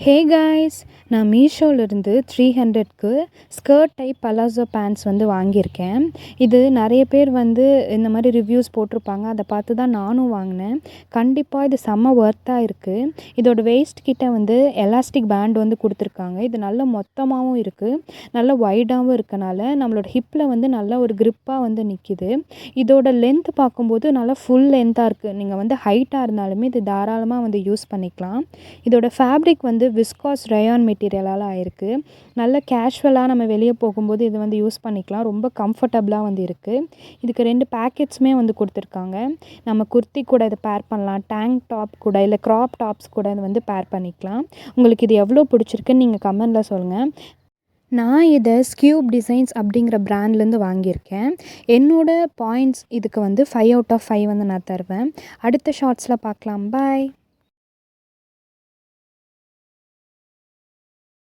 Hey guys, நான் மீஷோலேருந்து 300க்கு skirt type palazzo pants வந்து வாங்கியிருக்கேன். இது நிறைய பேர் வந்து இந்த மாதிரி ரிவ்யூஸ் போட்டிருப்பாங்க. அதை பார்த்து தான் நானும் வாங்கினேன். கண்டிப்பாக இது செம்ம ஒர்த்தாக இருக்குது. இதோட வேஸ்ட் கிட்ட வந்து எலாஸ்டிக் பேண்ட் வந்து கொடுத்துருக்காங்க. இது நல்ல மொத்தமாகவும் இருக்குது, நல்ல வைடாகவும் இருக்கனால நம்மளோட ஹிப்பில் வந்து நல்ல ஒரு க்ரிப்பாக வந்து நிற்கிது. இதோட லென்த் பார்க்கும்போது நல்லா ஃபுல் லென்த்தாக இருக்குது. நீங்கள் வந்து ஹைட்டாக இருந்தாலுமே இது தாராளமாக வந்து யூஸ் பண்ணிக்கலாம். இதோட ஃபேப்ரிக் வந்து விஸ்காஸ் ரயான் மெட்டீரியலால் ஆயிருக்கு. நல்ல கேஷுவலாக நம்ம வெளியே போகும்போது இது வந்து யூஸ் பண்ணிக்கலாம். ரொம்ப கம்ஃபர்டபுளாக வந்து இருக்குது. இதுக்கு 2 பேக்கெட்ஸுமே வந்து கொடுத்துருக்காங்க. நம்ம குர்த்தி கூட இதை பேர் பண்ணலாம், டேங்க் டாப் கூட, இல்லை க்ராப் டாப்ஸ் கூட இது வந்து பேர் பண்ணிக்கலாம். உங்களுக்கு இது எவ்வளோ பிடிச்சிருக்குன்னு நீங்கள் கமெண்டில் சொல்லுங்கள். நான் இதை ஸ்கியூப் டிசைன்ஸ் அப்படிங்கிற பிராண்ட்லேருந்து வாங்கியிருக்கேன். என்னோடய பாயிண்ட்ஸ் இதுக்கு வந்து 5 out of 5 வந்து நான் தருவேன். அடுத்த ஷார்ட்ஸில் பார்க்கலாம். பாய்.